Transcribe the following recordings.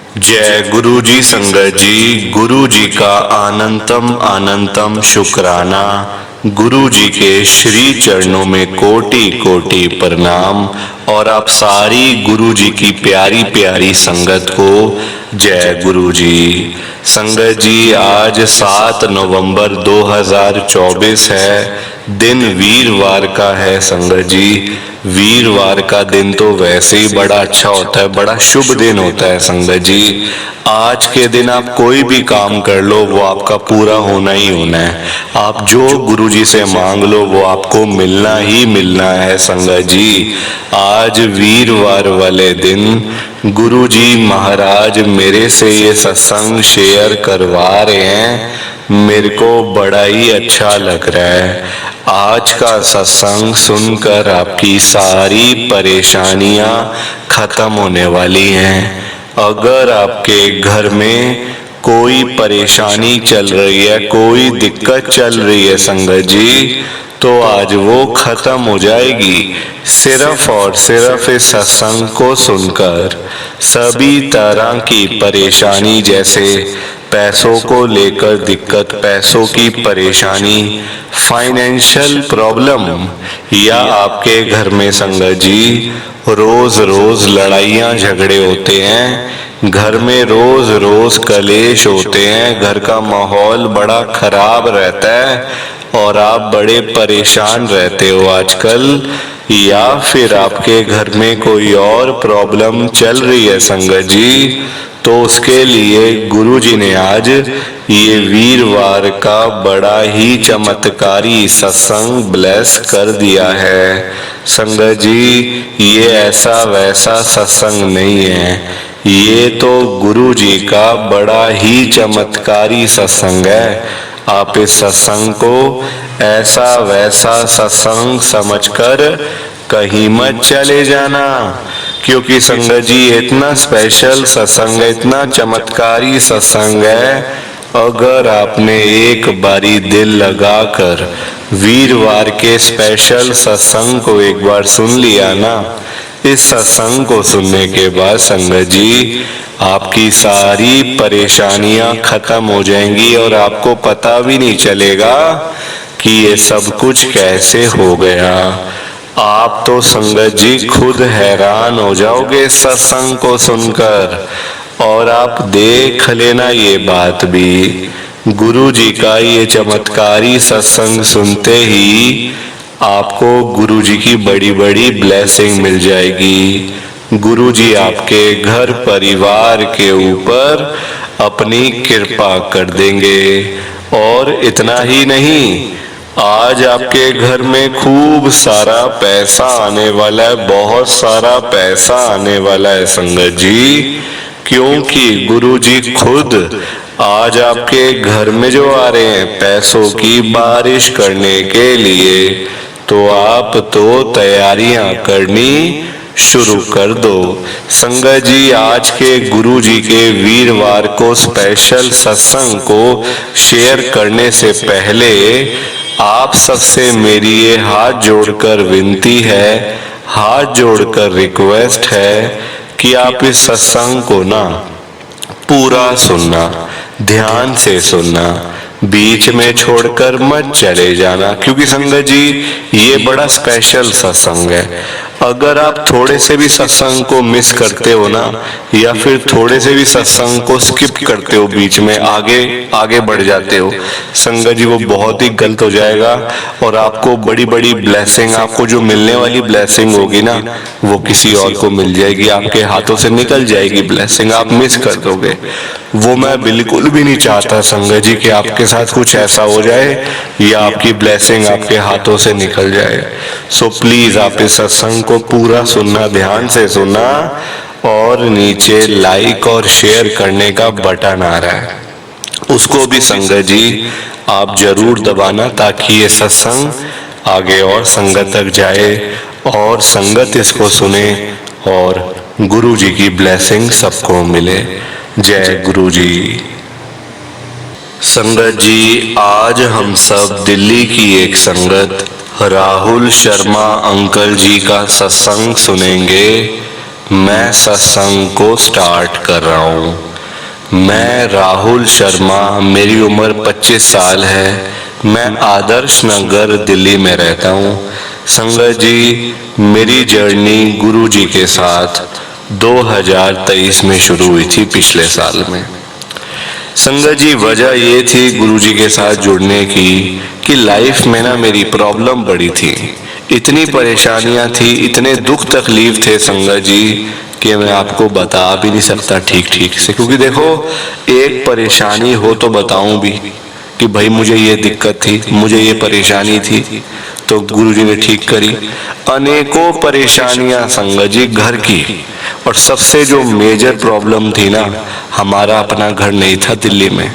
जय गुरु जी संगत जी। गुरु जी का अनंतम अनंतम शुक्राना। गुरु जी के श्री चरणों में कोटि कोटि प्रणाम। और आप सारी गुरु जी की प्यारी प्यारी संगत को जय गुरु जी। संगत जी, आज 7 नवंबर 2024 है, दिन वीरवार का है। संगत जी, वीरवार का दिन तो वैसे ही बड़ा अच्छा होता है, बड़ा शुभ दिन होता है। संगत जी, आज के दिन आप कोई भी काम कर लो वो आपका पूरा होना ही होना है। आप जो गुरु जी से मांग लो वो आपको मिलना ही मिलना है। संगत जी, आज वीरवार वाले दिन गुरु जी महाराज मेरे से ये सत्संग शेयर करवा रहे हैं, मेरे को बड़ा ही अच्छा लग रहा है। आज का सत्संग सुनकर आपकी सारी परेशानियां खत्म होने वाली हैं। अगर आपके घर में कोई परेशानी चल रही है, कोई दिक्कत चल रही है संगत जी, तो आज वो खत्म हो जाएगी सिर्फ और सिर्फ इस सत्संग को सुनकर। सभी तरह की परेशानी, जैसे पैसों को लेकर दिक्कत, पैसों की परेशानी, फाइनेंशियल प्रॉब्लम, या आपके घर में संगत जी रोज रोज लड़ाइयाँ झगड़े होते हैं, घर में रोज रोज कलेश होते हैं, घर का माहौल बड़ा खराब रहता है और आप बड़े परेशान रहते हो आजकल, या फिर आपके घर में कोई और प्रॉब्लम चल रही है संगत जी, तो उसके लिए गुरु जी ने आज ये वीरवार का बड़ा ही चमत्कारी सत्संग ब्लेस कर दिया है। संगत जी, ये ऐसा वैसा सत्संग नहीं है, ये तो गुरु जी का बड़ा ही चमत्कारी सत्संग है। आप इस सत्संग को ऐसा वैसा सत्संग समझकर कहीं मत चले जाना, क्योंकि संगत जी इतना स्पेशल सत्संग है, इतना चमत्कारी सत्संग है। अगर आपने एक बारी दिल लगाकर वीरवार के स्पेशल सत्संग को एक बार सुन लिया ना, इस सत्संग को सुनने के बाद संगत जी आपकी सारी परेशानियां खत्म हो जाएंगी और आपको पता भी नहीं चलेगा कि ये सब कुछ कैसे हो गया। आप तो संगत जी खुद हैरान हो जाओगे सत्संग को सुनकर। और आप देख लेना ये बात भी, गुरु जी का ये चमत्कारी सत्संग सुनते ही आपको गुरु जी की बड़ी बड़ी ब्लेसिंग मिल जाएगी। गुरु जी आपके घर परिवार के ऊपर अपनी कृपा कर देंगे। और इतना ही नहीं, आज आपके घर में खूब सारा पैसा आने वाला है, बहुत सारा पैसा आने वाला है संगत जी, क्योंकि गुरु जी खुद आज आपके घर में जो आ रहे हैं पैसों की बारिश करने के लिए। तो आप तो तैयारियां करनी शुरू कर दो। संगत जी, आज के गुरु जी के वीरवार को स्पेशल सत्संग को शेयर करने से पहले आप सबसे मेरी ये हाथ जोड़कर विनती है, हाथ जोड़कर रिक्वेस्ट है कि आप इस सत्संग को ना पूरा सुनना, ध्यान से सुनना, बीच में छोड़कर मत चले जाना, क्योंकि संगत जी ये बड़ा स्पेशल सत्संग है। अगर आप थोड़े से भी सत्संग को मिस करते हो ना, या फिर थोड़े से भी सत्संग को स्किप करते हो, बीच में आगे बढ़ जाते हो संगत जी, वो बहुत ही गलत हो जाएगा। और आपको बड़ी बड़ी ब्लेसिंग, आपको जो मिलने वाली ब्लेसिंग होगी ना, वो किसी और को मिल जाएगी, आपके हाथों से निकल जाएगी ब्लेसिंग, आप मिस कर दोगे। वो मैं बिल्कुल भी नहीं चाहता संगत जी कि आपके साथ कुछ ऐसा हो जाए या आपकी ब्लेसिंग आपके हाथों से निकल जाए। सो प्लीज आप इस सत्संग को पूरा सुनना, ध्यान से सुनना, और नीचे लाइक और शेयर करने का बटन आ रहा है, उसको भी संगत जी आप जरूर दबाना, ताकि ये सत्संग आगे और संगत तक जाए और संगत इसको सुने और गुरु जी की ब्लेसिंग सबको मिले। जय गुरु जी। संगत जी, आज हम सब दिल्ली की एक संगत राहुल शर्मा अंकल जी का सत्संग सुनेंगे। मैं सत्संग को स्टार्ट कर रहा हूँ। मैं राहुल शर्मा, मेरी उम्र 25 साल है। मैं आदर्श नगर दिल्ली में रहता हूँ। संगत जी, मेरी जर्नी गुरु जी के साथ 2023 में शुरू हुई थी, पिछले साल में। संगत जी, वजह ये थी गुरु जी के साथ जुड़ने की कि लाइफ में ना मेरी प्रॉब्लम बड़ी थी, इतनी परेशानियां थी, इतने दुख तकलीफ थे संगत जी कि मैं आपको बता भी नहीं सकता ठीक से। क्योंकि देखो, एक परेशानी हो तो बताऊं भी कि भाई मुझे ये दिक्कत थी, मुझे ये परेशानी थी, तो गुरुजी ने ठीक करी। अनेकों परेशानियां संगत जी घर की, और सबसे जो मेजर प्रॉब्लम थी ना, हमारा अपना घर नहीं था दिल्ली में।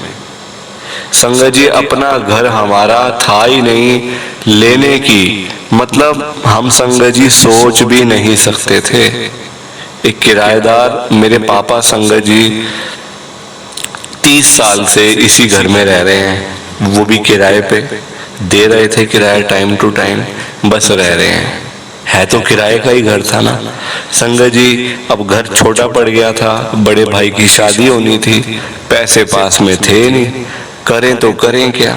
संगत जी, अपना घर हमारा था ही नहीं, लेने की मतलब हम संगत जी सोच भी नहीं सकते थे। एक किराएदार, मेरे पापा संगत जी 30 साल से इसी घर में रह रहे हैं, वो भी किराए पे दे रहे थे, किराया टाइम टू टाइम, बस रह रहे हैं। है तो किराए का ही घर था ना संगत जी। अब घर छोटा पड़ गया था, बड़े भाई की शादी होनी थी, पैसे पास में थे नहीं, करें तो करें क्या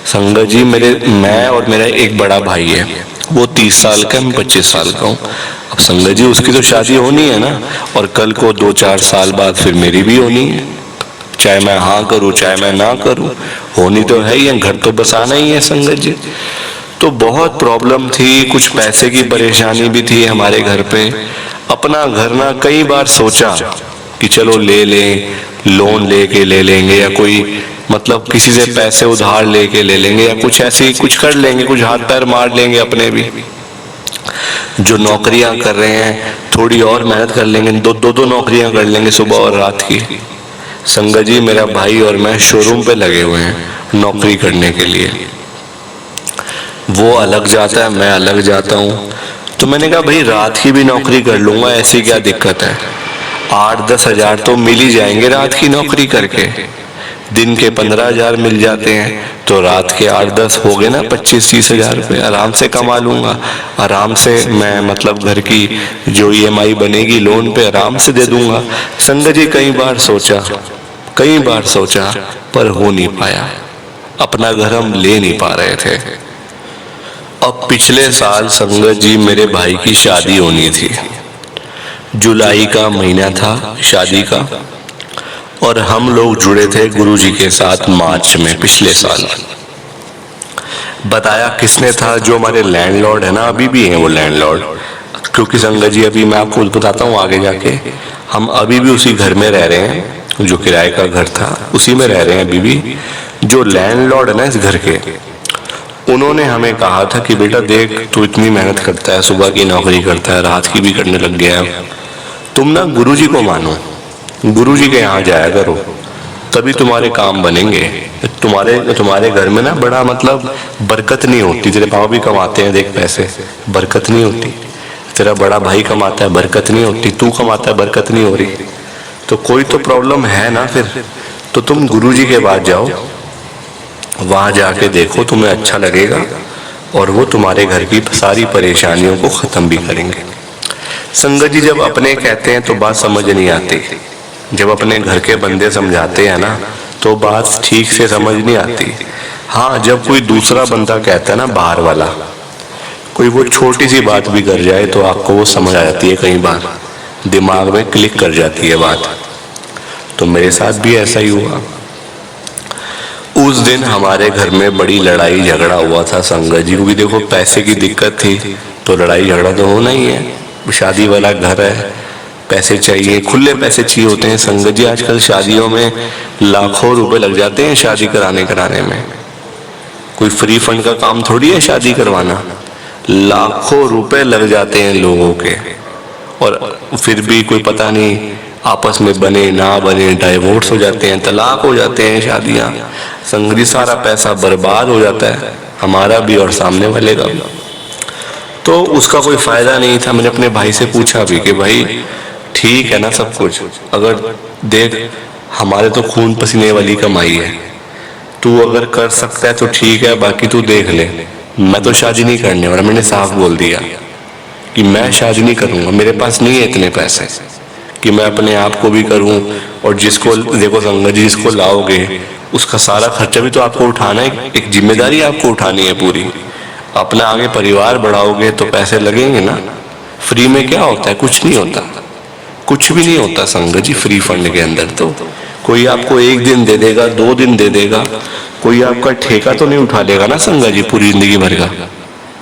संगत जी। मैं और मेरा एक बड़ा भाई है, वो 30 साल का, मैं 25 साल का हूँ। अब संगत जी, उसकी तो शादी होनी है ना, और कल को 2-4 साल बाद फिर मेरी भी होनी है। चाहे मैं हाँ करूँ चाहे मैं ना करूँ, होनी तो है ही है, घर तो बसाना ही है संगत जी। तो बहुत प्रॉब्लम थी, कुछ पैसे की परेशानी भी थी हमारे घर पे। अपना घर ना कई बार सोचा कि चलो ले लें, लोन लेके ले लेंगे, या कोई मतलब किसी से पैसे उधार लेके ले लेंगे, या कुछ ऐसे ही कुछ कर लेंगे, कुछ हाथ पैर मार लेंगे अपने भी। जो नौकरियां कर रहे हैं, थोड़ी और मेहनत कर लेंगे, दो नौकरियां कर लेंगे, सुबह और रात की। संगत जी, मेरा भाई और मैं शोरूम पे लगे हुए हैं नौकरी करने के लिए। वो अलग जाता है, मैं अलग जाता हूँ। तो मैंने कहा भाई रात की भी नौकरी कर लूंगा, ऐसी क्या दिक्कत है, 8-10 हजार तो मिल ही जाएंगे रात की नौकरी करके। दिन के 15,000 मिल जाते हैं, तो रात के 8-10 हो गए ना, 25-30 हजार रुपये आराम से कमा लूंगा। आराम से मैं मतलब घर की जो EMI बनेगी लोन पे आराम से दे दूंगा। संगत जी, कई बार सोचा पर हो नहीं पाया, अपना घर हम ले नहीं पा रहे थे। अब पिछले साल संगत जी मेरे भाई की शादी होनी थी, जुलाई का महीना था शादी का, और हम लोग जुड़े थे गुरुजी के साथ मार्च में पिछले साल। बताया किसने था? जो हमारे लैंडलॉर्ड है ना, अभी भी हैं वो लैंडलॉर्ड। क्योंकि संगत जी, अभी मैं आपको बताता हूँ आगे जाके, हम अभी भी उसी घर में रह रहे हैं, जो किराए का घर था उसी में रह रहे हैं अभी भी। जो लैंडलॉर्ड है ना इस घर के, उन्होंने हमें कहा था कि बेटा देख, तू इतनी मेहनत करता है, सुबह की नौकरी करता है, रात की भी करने लग गया है, तुम ना गुरुजी को मानो, गुरुजी के यहाँ जाया करो, तभी तुम्हारे काम बनेंगे। तुम्हारे घर में ना बड़ा मतलब बरकत नहीं होती। तेरे पापा भी कमाते हैं, देख पैसे, बरकत नहीं होती। तेरा बड़ा भाई कमाता है, बरकत नहीं होती। तू कमाता है, बरकत नहीं हो रही। तो कोई तो प्रॉब्लम है ना फिर। तो तुम गुरुजी के पास जाओ, वहां जाके देखो, तुम्हें अच्छा लगेगा, और वो तुम्हारे घर की सारी परेशानियों को खत्म भी करेंगे। संगत जी, जब अपने कहते हैं तो बात समझ नहीं आती, जब अपने घर के बंदे समझाते हैं ना तो बात ठीक से समझ नहीं आती। हाँ, जब कोई दूसरा बंदा कहता है ना, बाहर वाला कोई, वो छोटी सी बात भी कर जाए तो आपको वो समझ आ जाती है, कई बार दिमाग में क्लिक कर जाती है बात। तो मेरे साथ भी ऐसा ही हुआ। उस दिन हमारे घर में बड़ी लड़ाई झगड़ा हुआ था संगत जी, क्योंकि देखो पैसे की दिक्कत थी, तो लड़ाई झगड़ा तो होना ही है, शादी वाला घर है, पैसे चाहिए, खुले पैसे चाहिए होते हैं संगत जी। आजकल शादियों में लाखों रुपए लग जाते हैं शादी कराने में। कोई फ्री फंड का काम थोड़ी है शादी करवाना, लाखों रुपए लग जाते हैं लोगों के, और फिर भी कोई पता नहीं आपस में बने ना बने, डाइवोर्स हो जाते हैं, तलाक हो जाते हैं, शादियां। संगत जी, सारा पैसा बर्बाद हो जाता है, हमारा भी और सामने वाले का भी। तो उसका कोई फायदा नहीं था। मैंने अपने भाई से पूछा भी कि भाई ठीक है ना सब कुछ, अगर देख हमारे तो खून पसीने वाली कमाई है, तू अगर कर सकता है तो ठीक है, बाकी तू देख ले, मैं तो शादी नहीं करने वाला, मैंने साफ बोल दिया। कि मैं शादी नहीं करूँगा, मेरे पास नहीं है इतने पैसे कि मैं अपने आप को भी करूँ, और जिसको देखो संगत जी, जिसको लाओगे उसका सारा खर्चा भी तो आपको उठाना है, एक जिम्मेदारी आपको उठानी है पूरी। अपना आगे परिवार बढ़ाओगे तो पैसे लगेंगे ना। फ्री में क्या होता है? कुछ नहीं होता, कुछ भी नहीं होता संगत जी फ्री फंड के अंदर। तो कोई आपको 1 दिन दे देगा, 2 दिन दे देगा, कोई आपका ठेका तो नहीं उठा लेगा ना संगत जी पूरी जिंदगी भर का,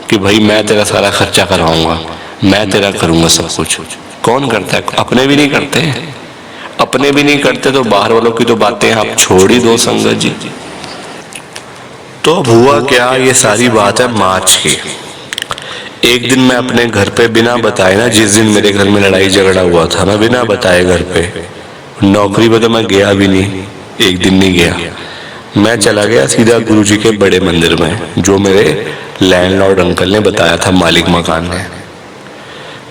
कि भाई मैं तेरा सारा खर्चा कराऊंगा, मैं तेरा करूंगा सब कुछ। कौन करता है? अपने भी नहीं करते, अपने भी नहीं करते तो बाहर वालों की तो बातें आप छोड़ ही दो संगत जी। तो अब हुआ क्या, ये सारी बात है मार्च की। एक दिन मैं अपने घर पे बिना बताए ना, जिस दिन मेरे घर में लड़ाई झगड़ा हुआ था ना, बिना बताए घर पे, नौकरी पे तो मैं गया भी नहीं, एक दिन नहीं गया, मैं चला गया सीधा गुरुजी के बड़े मंदिर में, जो मेरे लैंडलॉर्ड अंकल ने बताया था, मालिक मकान ने।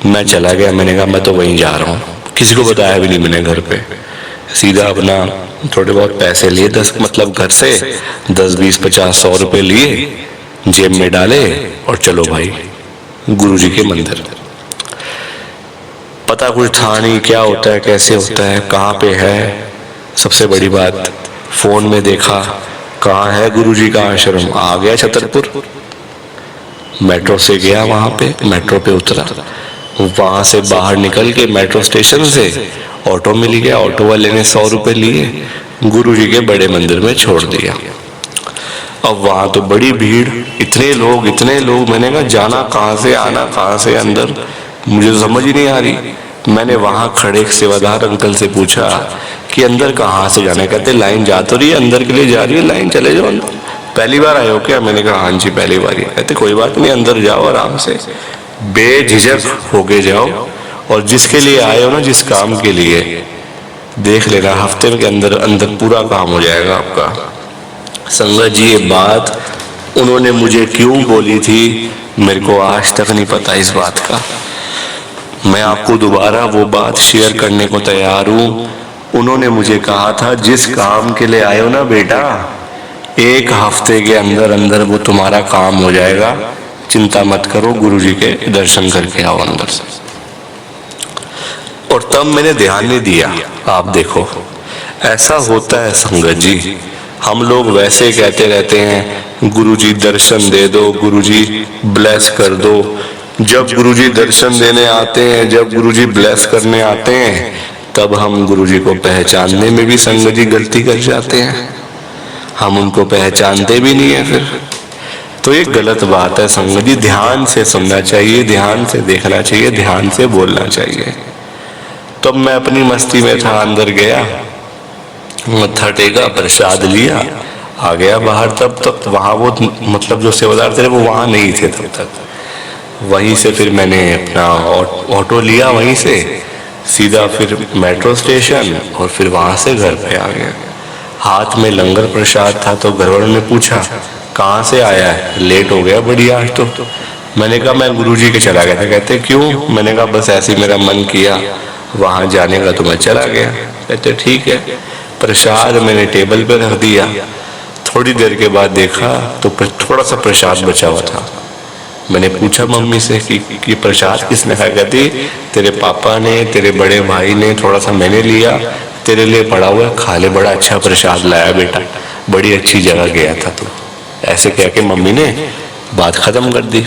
मैं चला गया, मैंने कहा मैं तो वहीं जा रहा हूँ, किसी को बताया भी नहीं मैंने घर पे। सीधा अपना थोड़े बहुत पैसे लिए, 10 मतलब घर से 10, 20, 50, 100 रुपए लिए, जेब में डाले और चलो भाई गुरुजी के मंदिर। पता कुछ था नहीं क्या होता है, कैसे होता है, कहाँ पे है। सबसे बड़ी बात, फोन में देखा कहाँ है गुरुजी का आश्रम, आ गया छतरपुर। मेट्रो से गया वहां पे, मेट्रो पे उतरा, वहां से बाहर निकल के मेट्रो स्टेशन से ऑटो मिल गया, ऑटो वाले ने 100 रुपए लिए, गुरुजी के बड़े मंदिर में छोड़ दिया। अब वहां तो बड़ी भीड़, इतने लोग, मैंने कहा जाना कहाँ से, आना कहाँ से अंदर, मुझे तो समझ ही नहीं आ रही। मैंने वहां खड़े एक सेवादार अंकल से पूछा कि अंदर कहाँ से जाना है? कहते लाइन जा तो रही है, अंदर के लिए जा रही है लाइन, चले जाओ अंदर। पहली बार आए हो क्या? मैंने कहा हाँ जी पहली बार ही। कहते कोई बात नहीं, अंदर जाओ आराम से, बेझिझक होके जाओ, और जिसके लिए आए हो ना, जिस काम के लिए, देख लेना हफ्ते के अंदर अंदर पूरा काम हो जाएगा आपका। संगत जी ये बात उन्होंने मुझे क्यों बोली थी, मेरे को आज तक नहीं पता इस बात का। मैं आपको दोबारा वो बात शेयर करने को तैयार हूँ। उन्होंने मुझे कहा था जिस काम के लिए आए हो ना बेटा, 1 हफ्ते के अंदर अंदर वो तुम्हारा काम हो जाएगा, चिंता मत करो, गुरुजी के दर्शन करके आओ अंदर से। और तब मैंने ध्यान नहीं दिया। आप देखो ऐसा होता है संगत जी, हम लोग वैसे कहते रहते हैं गुरुजी दर्शन दे दो, गुरुजी ब्लेस कर दो। जब गुरुजी दर्शन देने आते हैं, जब गुरुजी ब्लेस करने आते हैं, तब हम गुरुजी को पहचानने में भी संगत जी गलती कर जाते हैं, हम उनको पहचानते भी नहीं है फिर। तो ये गलत बात है संगत जी, ध्यान से सुनना चाहिए, ध्यान से देखना चाहिए, ध्यान से बोलना चाहिए। तब मैं अपनी मस्ती में था, अंदर गया, मत्था टेका, प्रसाद लिया, आ गया बाहर। तब तक वहां वो मतलब जो सेवादार थे वो वहां नहीं थे तब तक। वहीं से फिर मैंने अपना ऑटो लिया, वहीं से सीधा फिर मेट्रो स्टेशन, और फिर वहां से घर पे आ गया। हाथ में लंगर प्रसाद था, तो घर वालों ने पूछा कहाँ से आया है, लेट हो गया बड़ी आज तो। मैंने कहा मैं गुरुजी के चला गया था। कहते क्यों? मैंने कहा बस ऐसे ही मेरा मन किया वहां जाने का, तो मैं चला गया। कहते ठीक है। प्रसाद मैंने टेबल पे रख दिया, थोड़ी देर के बाद देखा तो थोड़ा सा प्रसाद बचा हुआ था। मैंने पूछा मम्मी से कि प्रसाद किसने खाया? कहती तेरे पापा ने, तेरे बड़े भाई ने, थोड़ा सा मैंने लिया, तेरे लिए पड़ा हुआ, खा ले, बड़ा अच्छा प्रसाद लाया बेटा, बड़ी अच्छी जगह गया था तू। ऐसे कह के मम्मी ने बात खत्म कर दी।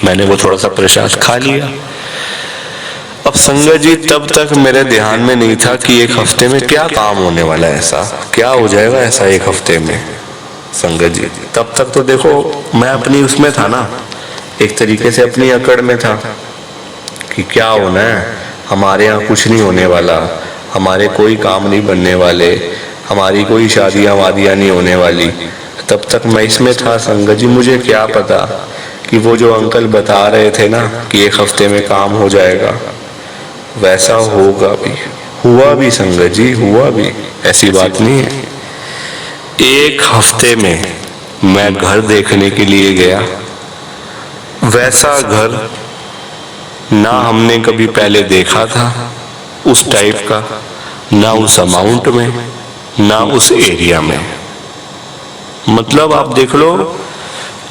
मैंने वो थोड़ा सा प्रसाद खा लिया। अब संगत जी तब तक मेरे ध्यान में नहीं था कि 1 हफ्ते में क्या काम होने वाला है, ऐसा क्या हो जाएगा ऐसा 1 हफ्ते में। संगत जी तब तक तो देखो मैं अपनी उसमें था ना, एक तरीके से अपनी अकड़ में था कि क्या होना है, हमारे यहाँ कुछ नहीं होने वाला, हमारे कोई काम नहीं बनने वाले, हमारी कोई शादियां वादियां नहीं होने वाली। तब तक मैं इसमें था संगत जी। मुझे क्या पता कि वो जो अंकल बता रहे थे ना कि 1 हफ्ते में काम हो जाएगा, वैसा होगा भी, हुआ भी संगत जी, हुआ भी, ऐसी बात नहीं है। 1 हफ्ते में मैं घर देखने के लिए गया, वैसा घर ना हमने कभी पहले देखा था उस टाइप का, ना उस अमाउंट में, ना उस एरिया में। मतलब आप देख लो,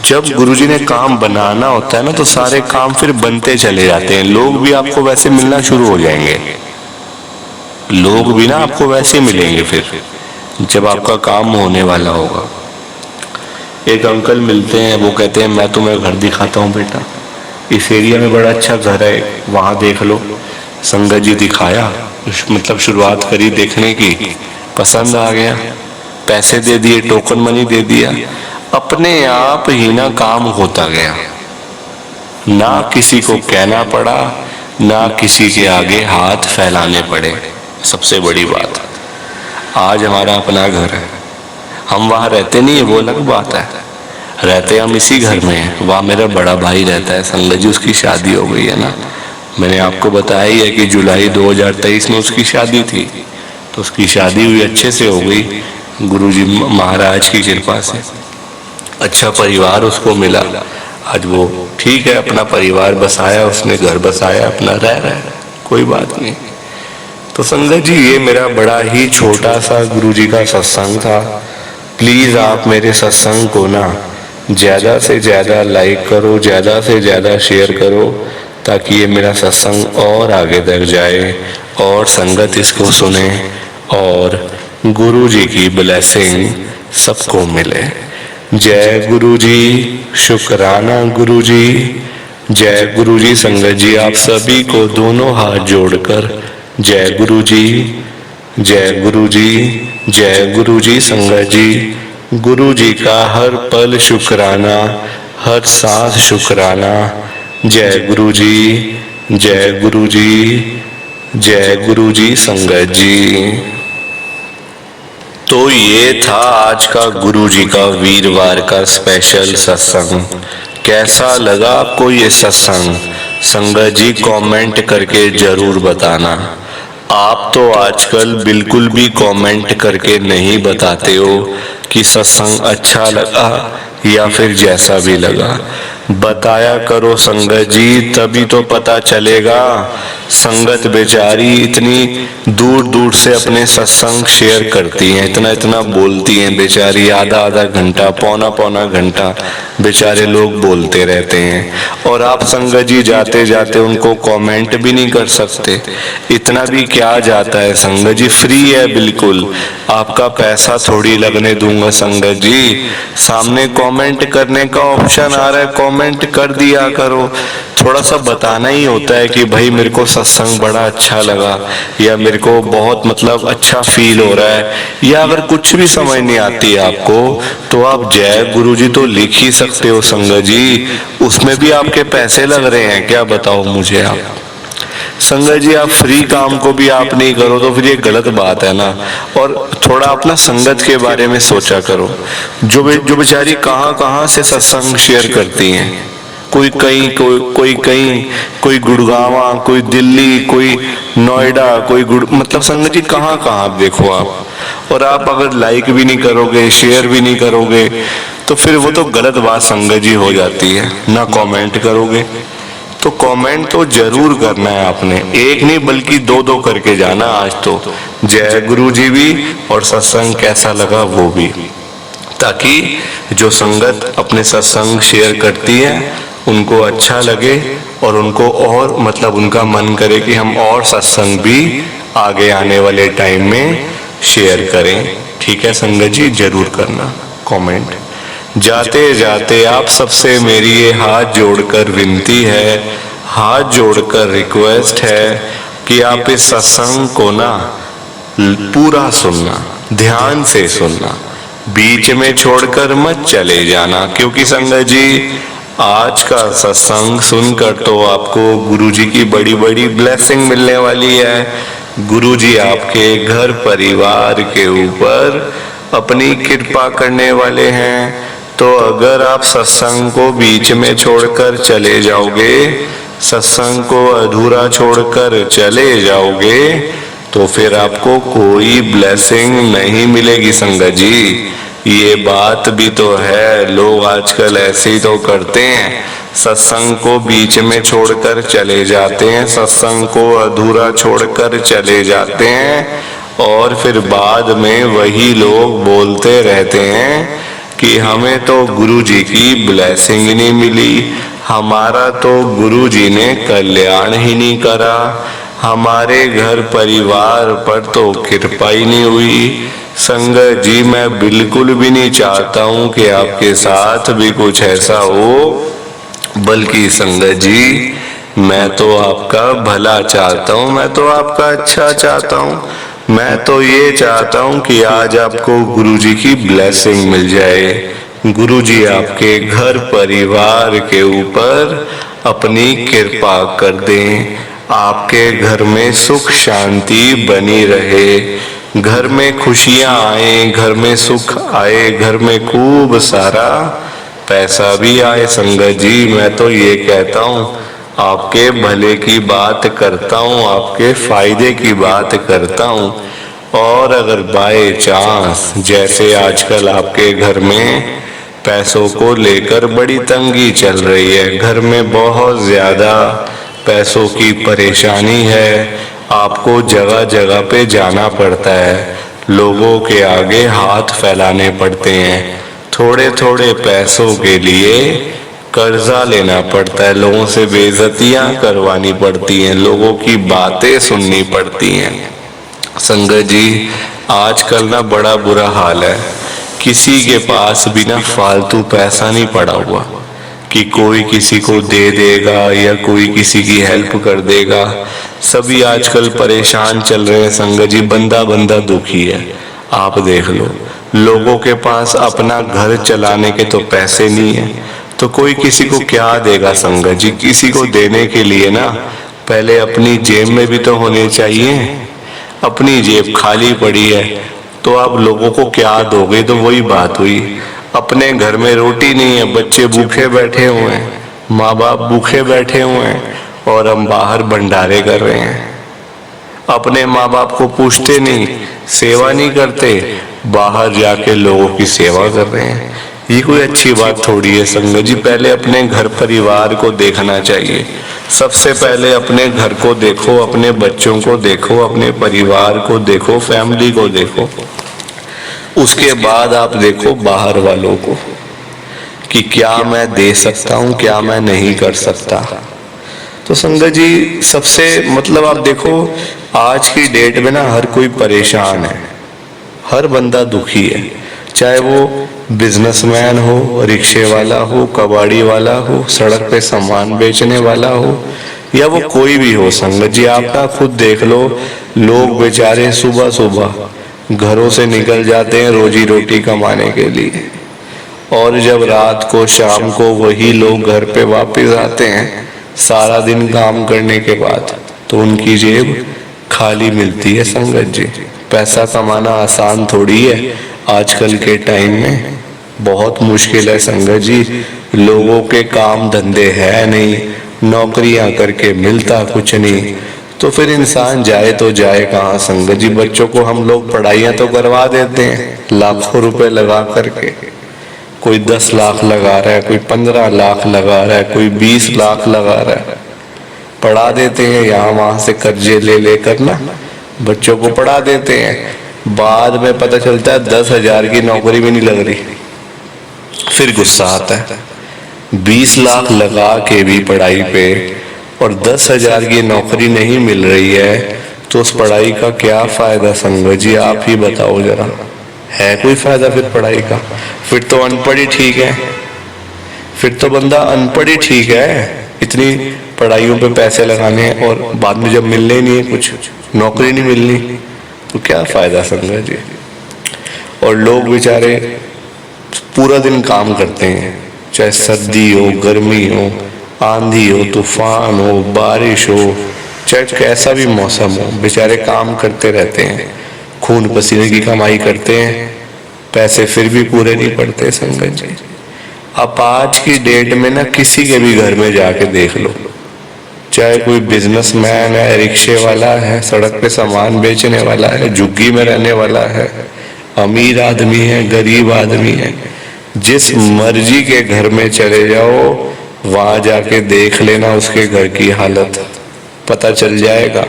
जब गुरुजी ने काम बनाना होता है ना तो सारे काम फिर बनते चले जाते हैं। लोग भी आपको वैसे मिलना शुरू हो जाएंगे, लोग भी ना आपको वैसे मिलेंगे फिर जब आपका काम होने वाला होगा। एक अंकल मिलते हैं, वो कहते हैं मैं तुम्हें घर दिखाता हूँ बेटा, इस एरिया में बड़ा अच्छा घर है, वहां देख लो। संगत जी दिखाया, मतलब शुरुआत करी देखने की, पसंद आ गया, पैसे दे दिए, टोकन मनी दे दिया, अपने आप ही ना काम होता गया, ना किसी को कहना पड़ा, ना किसी के आगे हाथ फैलाने पड़े। सबसे बड़ी बात, आज हमारा अपना घर है, हम वहां रहते नहीं है वो अलग बात है, रहते हम इसी घर में हैं। वहाँ मेरा बड़ा भाई रहता है संगत जी, उसकी शादी हो गई है ना, मैंने आपको बताया ही है कि जुलाई 2023 में उसकी शादी थी, तो उसकी शादी हुई, अच्छे से हो गई गुरुजी महाराज की कृपा से, अच्छा परिवार उसको मिला। आज वो ठीक है, अपना परिवार बसाया उसने, घर बसाया, अपना रह रहा है, कोई बात नहीं। तो संगत जी ये मेरा बड़ा ही छोटा सा गुरुजी का सत्संग था। प्लीज आप मेरे सत्संग को ना ज्यादा से ज्यादा लाइक करो, ज्यादा से ज्यादा शेयर करो, ताकि ये मेरा सत्संग और आगे तक जाए और संगत इसको सुने और गुरु जी की ब्लेसिंग सबको मिले। जय गुरु जी, शुक्राना गुरु जी, जय गुरु जी। संगत जी आप सभी को दोनों हाथ जोड़कर जय गुरु जी, जय गुरु जी, जय गुरु जी। संगत जी गुरु जी का हर पल शुक्राना, हर सांस शुक्राना। जय गुरु जी, जय गुरु जी, जय गुरु जी। संगत जी तो ये था आज का गुरु जी का वीरवार का स्पेशल सत्संग। कैसा लगा आपको ये सत्संग? संगत जी कमेंट करके जरूर बताना। आप तो आजकल बिल्कुल भी कमेंट करके नहीं बताते हो कि सत्संग अच्छा लगा या फिर जैसा भी लगा। बताया करो संगत जी, तभी तो पता चलेगा। संगत बेचारी इतनी दूर दूर से अपने सत्संग शेयर करती हैं, इतना इतना बोलती हैं बेचारी, आधा आधा घंटा, पौना पौना घंटा बेचारे लोग बोलते रहते हैं, और आप संगत जी जाते जाते उनको कमेंट भी नहीं कर सकते। इतना भी क्या जाता है संगत जी, फ्री है बिल्कुल, आपका पैसा थोड़ी लगने दूंगा संगत जी। सामने कमेंट करने का ऑप्शन आ रहा है, कमेंट कर दिया करो। थोड़ा सा बताना ही होता है कि भाई मेरे को सत्संग बड़ा अच्छा लगा, या मेरे को बहुत मतलब अच्छा फील हो रहा है, या अगर कुछ भी समझ नहीं आती है आपको तो आप जय गुरु जी तो लिख ही सकते हो संगत जी। उसमें भी आपके पैसे लग रहे हैं क्या, बताओ मुझे आप। संगत जी आप फ्री काम को भी आप नहीं करो तो फिर ये गलत बात है ना। और थोड़ा अपना संगत के बारे में सोचा करो, जो बेचारी कहाँ कहाँ से सत्संग शेयर करती हैं, कोई कहीं, कोई कहीं, कोई गुड़गावा, कोई दिल्ली, कोई नोएडा, कोई मतलब संगत जी कहाँ कहाँ देखो आप। और आप अगर लाइक भी नहीं करोगे, शेयर भी नहीं करोगे, तो फिर वो तो गलत बात संगत जी हो जाती है ना। कमेंट करोगे तो कमेंट तो जरूर करना है आपने, एक नहीं बल्कि दो दो करके जाना आज तो। जय गुरु जी भी और सत्संग कैसा लगा वो भी, ताकि जो संगत अपने सत्संग शेयर करती है उनको अच्छा लगे और उनको और मतलब उनका मन करे कि हम और सत्संग भी आगे आने वाले टाइम में शेयर करें। ठीक है संगत जी, जरूर करना कमेंट। जाते जाते आप सबसे मेरी ये हाथ जोड़कर विनती है, हाथ जोड़कर रिक्वेस्ट है कि आप इस सत्संग को ना पूरा सुनना, ध्यान से सुनना, बीच में छोड़कर मत चले जाना। क्योंकि संगत जी आज का सत्संग सुनकर तो आपको गुरुजी की बड़ी बड़ी ब्लेसिंग मिलने वाली है। गुरुजी आपके घर परिवार के ऊपर अपनी कृपा करने वाले हैं। तो अगर आप सत्संग को बीच में छोड़कर चले जाओगे, सत्संग को अधूरा छोड़कर चले जाओगे, तो फिर आपको कोई ब्लेसिंग नहीं मिलेगी संगत जी। ये बात भी तो है, लोग आजकल ऐसे ही तो करते हैं, सत्संग को बीच में छोड़कर चले जाते हैं, सत्संग को अधूरा छोड़कर चले जाते हैं, और फिर बाद में वही लोग बोलते रहते हैं कि हमें तो गुरु जी की ब्लेसिंग नहीं मिली, हमारा तो गुरु जी ने कल्याण ही नहीं करा, हमारे घर परिवार पर तो कृपा ही नहीं हुई। संगत जी, मैं बिल्कुल भी नहीं चाहता हूँ कि आपके साथ भी कुछ ऐसा हो, बल्कि संगत जी मैं तो आपका भला चाहता हूँ, मैं तो आपका अच्छा चाहता हूँ। मैं तो ये चाहता हूँ कि आज आपको गुरु जी की ब्लेसिंग मिल जाए, गुरु जी आपके घर परिवार के ऊपर अपनी कृपा कर दें, आपके घर में सुख शांति बनी रहे, घर में खुशियां आए, घर में सुख आए, घर में खूब सारा पैसा भी आए। संगत जी, मैं तो ये कहता हूँ, आपके भले की बात करता हूँ, आपके फायदे की बात करता हूँ। और अगर बाय चांस जैसे आजकल आपके घर में पैसों को लेकर बड़ी तंगी चल रही है, घर में बहुत ज्यादा पैसों की परेशानी है, आपको जगह जगह पे जाना पड़ता है, लोगों के आगे हाथ फैलाने पड़ते हैं, थोड़े थोड़े पैसों के लिए कर्जा लेना पड़ता है, लोगों से बेइज्जतियां करवानी पड़ती हैं, लोगों की बातें सुननी पड़ती हैं। संगत जी, आजकल ना बड़ा बुरा हाल है, किसी के पास भी ना फालतू पैसा नहीं पड़ा हुआ कि कोई किसी को दे देगा या कोई किसी की हेल्प कर देगा। सभी आजकल परेशान चल रहे हैं संगत जी, बंदा बंदा दुखी है। आप देख लो, लोगों के पास अपना घर चलाने के तो पैसे नहीं है, तो कोई किसी को क्या देगा संगत जी। किसी को देने के लिए ना पहले अपनी जेब में भी तो होने चाहिए, अपनी जेब खाली पड़ी है तो आप लोगों को क्या दोगे। तो वही बात हुई, अपने घर में रोटी नहीं है, बच्चे भूखे बैठे हुए हैं, माँ बाप भूखे बैठे हुए हैं, और हम बाहर भंडारे कर रहे हैं। अपने माँ बाप को पूछते नहीं, सेवा नहीं करते, बाहर जाके लोगों की सेवा कर रहे हैं। ये कोई अच्छी बात थोड़ी है संगत जी। पहले अपने घर परिवार को देखना चाहिए, सबसे पहले अपने घर को देखो, अपने बच्चों को देखो, अपने परिवार को देखो, फैमिली को देखो, उसके बाद आप देखो बाहर वालों को कि क्या मैं दे सकता हूँ, क्या मैं नहीं कर सकता। तो संगत जी, सबसे मतलब आप देखो आज की डेट में ना हर कोई परेशान है, हर बंदा दुखी है, चाहे वो बिजनेसमैन हो, रिक्शे वाला हो, कबाड़ी वाला हो, सड़क पे सामान बेचने वाला हो, या वो कोई भी हो। संगत जी, आप ना खुद देख लो, लोग बेचारे सुबह सुबह घरों से निकल जाते हैं रोजी रोटी कमाने के लिए, और जब रात को शाम को वही लोग घर पे वापस आते हैं सारा दिन काम करने के बाद, तो उनकी जेब खाली मिलती है। संगत जी, पैसा कमाना आसान थोड़ी है, आजकल के टाइम में बहुत मुश्किल है संगत जी। लोगों के काम धंधे है नहीं, नौकरियां करके मिलता कुछ नहीं, तो फिर इंसान जाए तो जाए कहाँ संगत जी। बच्चों को हम लोग पढ़ाइयाँ तो करवा देते हैं लाखों रुपए लगा करके, कोई 10 लाख लगा रहा है, कोई 15 लाख लगा रहा है, कोई 20 लाख लगा रहा है, पढ़ा देते हैं, यहाँ वहां से कर्जे ले लेकर ना बच्चों को पढ़ा देते हैं। बाद में पता चलता है 10,000 की नौकरी भी नहीं लग रही, फिर गुस्सा आता है। 20 लाख लगा के भी पढ़ाई पे और 10,000 की नौकरी नहीं मिल रही है, तो उस पढ़ाई का क्या फायदा संगत जी, आप ही बताओ जरा, है कोई फायदा फिर पढ़ाई का? फिर तो अनपढ़ ही ठीक है, फिर तो बंदा अनपढ़ ही ठीक है, इतनी पढ़ाइयों पे पैसे लगाने और बाद में जब मिलने नहीं है, कुछ नौकरी नहीं मिलनी, तो क्या फायदा संगत जी। और लोग बेचारे पूरा दिन काम करते हैं, चाहे सर्दी हो, गर्मी हो, आंधी हो, तूफान हो, बारिश हो, चाहे कैसा भी मौसम हो, बेचारे काम करते रहते हैं, खून पसीने की कमाई करते हैं, पैसे फिर भी पूरे नहीं पड़ते संगत जी। आप आज की डेट में ना किसी के भी घर में जाके देख लो, चाहे कोई बिजनेसमैन है, रिक्शे वाला है, सड़क पे सामान बेचने वाला है, झुग्गी में रहने वाला है, अमीर आदमी है, गरीब आदमी है, जिस मर्जी के घर में चले जाओ वहां जाके देख लेना उसके घर की हालत, पता चल जाएगा।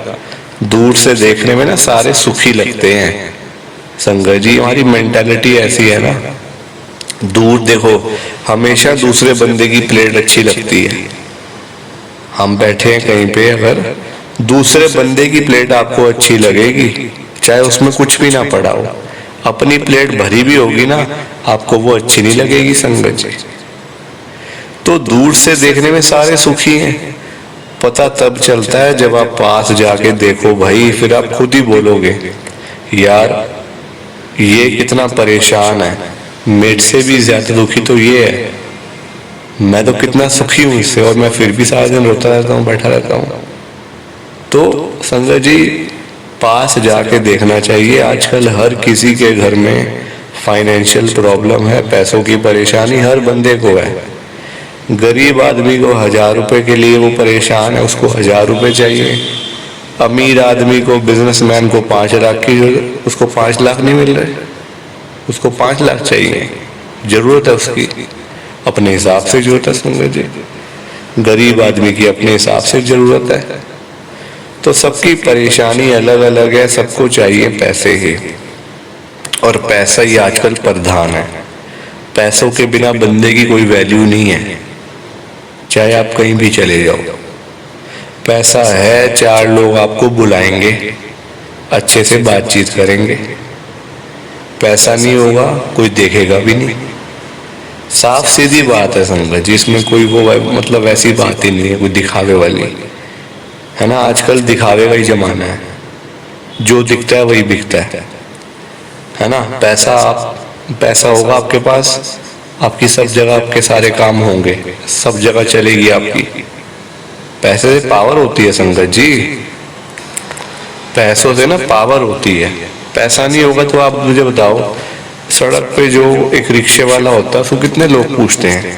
दूर से देखने में ना सारे सुखी लगते हैं संगत जी, हमारी मेंटालिटी ऐसी है ना, दूर देखो, हमेशा दूसरे बंदे की प्लेट अच्छी लगती है। हम बैठे हैं कहीं पे, अगर दूसरे बंदे की प्लेट आपको अच्छी लगेगी, चाहे उसमें कुछ भी ना पड़ा हो, अपनी प्लेट भरी भी होगी ना, आपको वो अच्छी नहीं लगेगी संगत जी। तो दूर से देखने में सारे सुखी हैं, पता तब चलता है जब आप पास जाके देखो भाई, फिर आप खुद ही बोलोगे यार ये कितना परेशान है, मेरे से भी ज्यादा दुखी तो ये है, मैं तो कितना सुखी हूं इससे, और मैं फिर भी सारा दिन रोता रहता हूँ, बैठा रहता हूँ। तो संगत जी पास जाके देखना चाहिए। आजकल हर किसी के घर में फाइनेंशियल प्रॉब्लम है, पैसों की परेशानी हर बंदे को है। गरीब आदमी को 1000 रुपए के लिए वो परेशान है, उसको 1000 रुपए चाहिए। अमीर आदमी को, बिजनेसमैन को 5 लाख की जरूरत, उसको 5 लाख नहीं मिल रहे, उसको 5 लाख चाहिए। जरूरत है उसकी अपने हिसाब से जरूरत है संगत जी, गरीब आदमी की अपने हिसाब से जरूरत है। तो सबकी परेशानी अलग अलग है, सबको चाहिए पैसे ही, और पैसा ही आजकल प्रधान है। पैसों के बिना बंदे की कोई वैल्यू नहीं है, चाहे आप कहीं भी चले जाओ। पैसा है, 4 लोग आपको बुलाएंगे, अच्छे से बातचीत करेंगे। पैसा नहीं होगा, कोई देखेगा भी नहीं। साफ सीधी बात है संगत जी, इसमें कोई वो मतलब ऐसी बात ही नहीं है कोई दिखावे वाली, है ना। आजकल दिखावे का ही जमाना है, जो दिखता है वही बिकता है ना। पैसा होगा आपके पास, आपकी सब जगह आपके सारे काम होंगे, सब जगह चलेगी आपकी। पैसे से पावर होती है संगत जी, पैसों से ना पावर होती है। पैसा नहीं होगा तो आप मुझे बताओ, सड़क पे जो एक रिक्शे वाला होता है उसको कितने लोग पूछते हैं?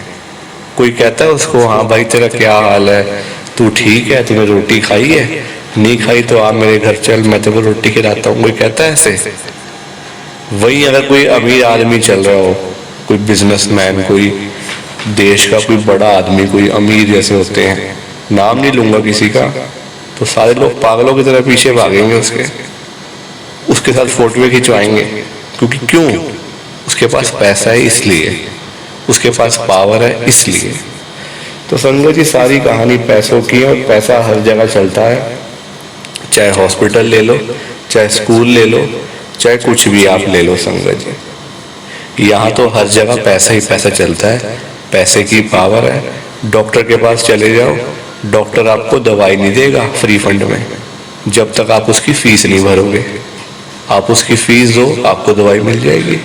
कोई कहता है उसको हाँ भाई तेरा क्या हाल है, तू ठीक है, तूने रोटी खाई है? नहीं खाई तो आप मेरे घर चल, मैं तेरे को रोटी खिलाता हूँ। कोई कहता है ऐसे? वही अगर कोई अमीर आदमी चल रहा हो, कोई बिजनेसमैन, कोई देश का कोई बड़ा आदमी, कोई अमीर जैसे होते हैं, नाम नहीं लूंगा किसी का, तो सारे लोग पागलों की तरह पीछे भागेंगे उसके साथ फोटो खिंचवाएंगे। क्योंकि क्यों? उसके पास पैसा है इसलिए, उसके पास पावर है इसलिए। तो संगत जी सारी कहानी पैसों की है, और पैसा हर जगह चलता है। चाहे हॉस्पिटल ले लो, चाहे स्कूल ले लो, चाहे कुछ भी आप ले लो संगत जी, यहाँ तो हर जगह पैसा ही पैसा चलता है। पैसे की पावर है। डॉक्टर के पास चले जाओ, डॉक्टर आपको दवाई नहीं देगा फ्री फंड में जब तक आप उसकी फीस नहीं भरोगे। आप उसकी फीस दो, आपको दवाई मिल जाएगी।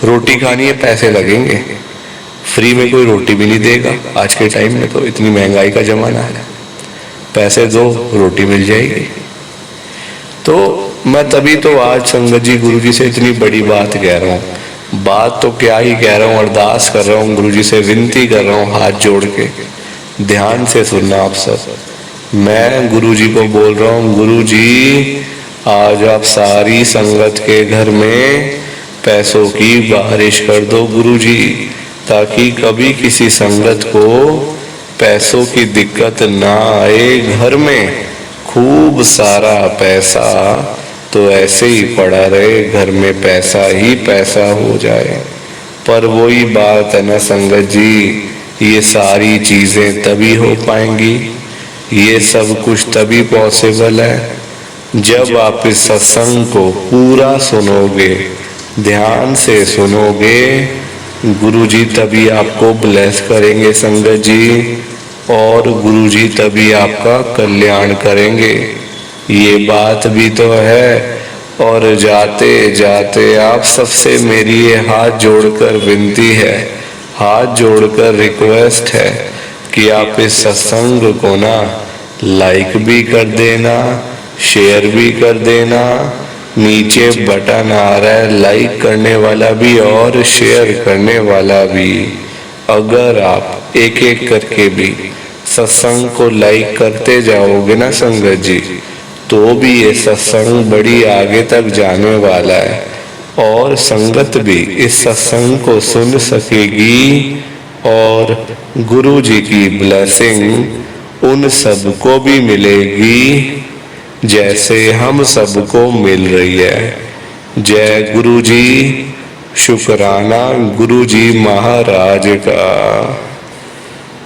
रोटी खानी है, पैसे लगेंगे, फ्री में कोई रोटी भी नहीं देगा। आज के टाइम में तो इतनी महंगाई का जमाना है, पैसे दो रोटी मिल जाएगी। तो मैं तभी तो आज संगत जी गुरु जी से इतनी बड़ी बात कह रहा हूँ। बात तो क्या ही कह रहा हूँ, अरदास कर रहा हूँ, गुरु जी से विनती कर रहा हूँ हाथ जोड़ के। ध्यान से सुनना आप सब। मैं गुरु जी को बोल रहा हूँ, गुरु जी आज आप सारी संगत के घर में पैसों की बारिश कर दो गुरु जी, ताकि कभी किसी संगत को पैसों की दिक्कत ना आए। घर में खूब सारा पैसा तो ऐसे ही पड़ा रहे, घर में पैसा ही पैसा हो जाए। पर वही बात है ना संगत जी, ये सारी चीजें तभी हो पाएंगी, ये सब कुछ तभी पॉसिबल है जब आप इस सत्संग को पूरा सुनोगे, ध्यान से सुनोगे। गुरुजी तभी आपको ब्लेस करेंगे संगत जी, और गुरुजी तभी आपका कल्याण करेंगे। ये बात भी तो है। और जाते जाते आप सबसे मेरी ये हाथ जोड़कर विनती है, हाथ जोड़कर रिक्वेस्ट है कि आप इस सत्संग को ना लाइक भी कर देना, शेयर भी कर देना। नीचे बटन आ रहा है लाइक करने वाला भी और शेयर करने वाला भी। अगर आप एक एक करके भी सत्संग को लाइक करते जाओगे ना संगत जी, तो भी ये सत्संग बड़ी आगे तक जाने वाला है, और संगत भी इस सत्संग को सुन सकेगी, और गुरु जी की ब्लेसिंग उन सबको भी मिलेगी जैसे हम सबको मिल रही है। जय गुरु जी, शुक्राना गुरु जी महाराज का।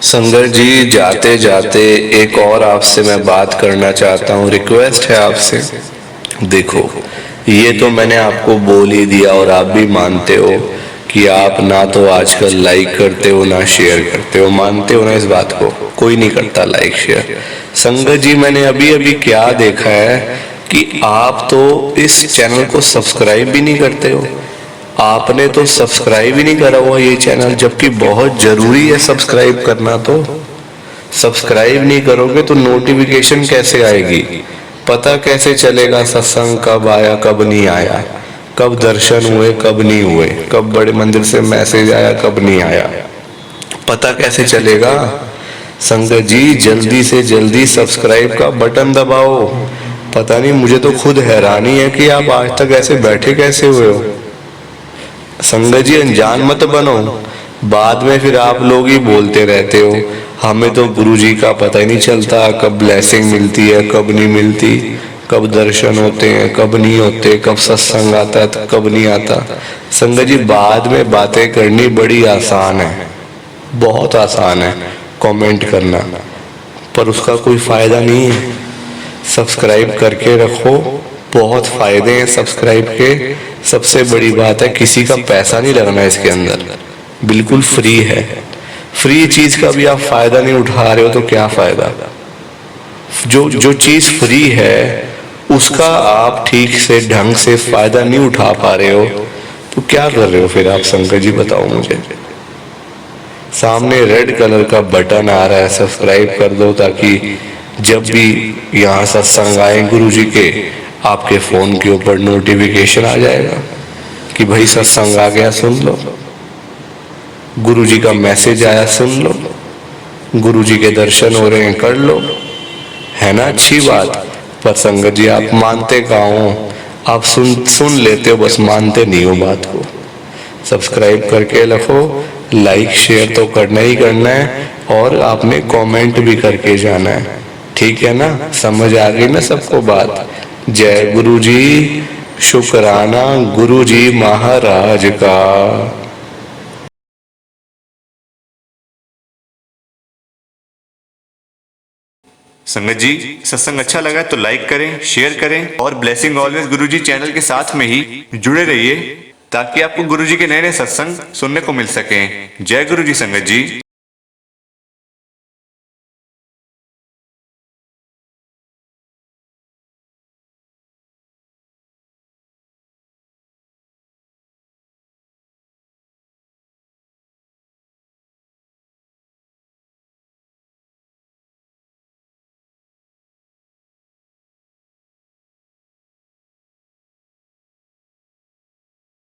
संगत जी, जाते जाते एक और आपसे मैं बात करना चाहता हूँ, रिक्वेस्ट है आपसे। देखो, ये तो मैंने आपको बोल ही दिया और आप भी मानते हो कि आप ना तो आजकल लाइक करते हो ना शेयर करते हो, मानते हो ना इस बात को? कोई नहीं करता लाइक शेयर। संगत जी, मैंने अभी अभी क्या देखा है कि आप तो इस चैनल को सब्सक्राइब भी नहीं करते हो। आपने तो सब्सक्राइब ही नहीं करा हुआ ये चैनल, जबकि बहुत जरूरी है सब्सक्राइब करना। तो सब्सक्राइब नहीं करोगे तो नोटिफिकेशन कैसे आएगी? पता कैसे चलेगा सत्संग कब आया कब नहीं आया, कब दर्शन हुए कब नहीं हुए, कब बड़े मंदिर से मैसेज आया कब नहीं आया, पता कैसे चलेगा? संगत जी, जल्दी से जल्दी सब्सक्राइब का बटन दबाओ। पता नहीं, मुझे तो खुद हैरानी है कि आप आज तक ऐसे बैठे कैसे हुए हो। संगत जी, अनजान मत बनो, बाद में फिर आप लोग ही बोलते रहते हो हमें तो गुरु जी का पता ही नहीं चलता, कब ब्लेसिंग मिलती है कब नहीं मिलती, कब दर्शन होते हैं कब नहीं होते, कब सत्संग आता है कब नहीं आता। संगत जी, बाद में बातें करनी बड़ी आसान है, बहुत आसान है कमेंट करना, पर उसका कोई फायदा नहीं है। सब्सक्राइब करके रखो, बहुत फायदे हैं सब्सक्राइब के। सबसे बड़ी बात है, किसी का पैसा नहीं लगना इसके अंदर, बिल्कुल फ्री है। फ्री चीज का भी आप फायदा नहीं उठा रहे हो तो क्या फायदा? जो चीज फ्री है उसका आप ठीक से ढंग से फायदा नहीं उठा पा रहे हो तो क्या कर रहे हो फिर आप? शंकर जी बताओ मुझे। सामने रेड कलर का बटन आ रहा है, सब्सक्राइब कर दो ताकि जब भी यहाँ सत्संग आए गुरु जी के, आपके फोन के ऊपर नोटिफिकेशन आ जाएगा कि भाई सत्संग आ गया, सुन लो। गुरु जी का मैसेज आया, सुन लो। गुरु जी के दर्शन हो रहे हैं, कर लो। है ना अच्छी बात? पर संगत जी, आप मानते कहाँ हो? आप सुन लेते हो, बस मानते नहीं हो बात को। सब्सक्राइब करके रखो, लाइक शेयर तो करना ही करना है, और आपने कमेंट भी करके जाना है, ठीक है ना? समझ आ गई ना सबको बात? जय गुरु जी, शुक्राना गुरु जी महाराज का। संगत जी, सत्संग अच्छा लगा तो लाइक करें, शेयर करें और ब्लेसिंग ऑलवेज गुरुजी चैनल के साथ में ही जुड़े रहिए ताकि आपको गुरुजी के नए नए सत्संग सुनने को मिल सकें। जय गुरुजी संगत जी।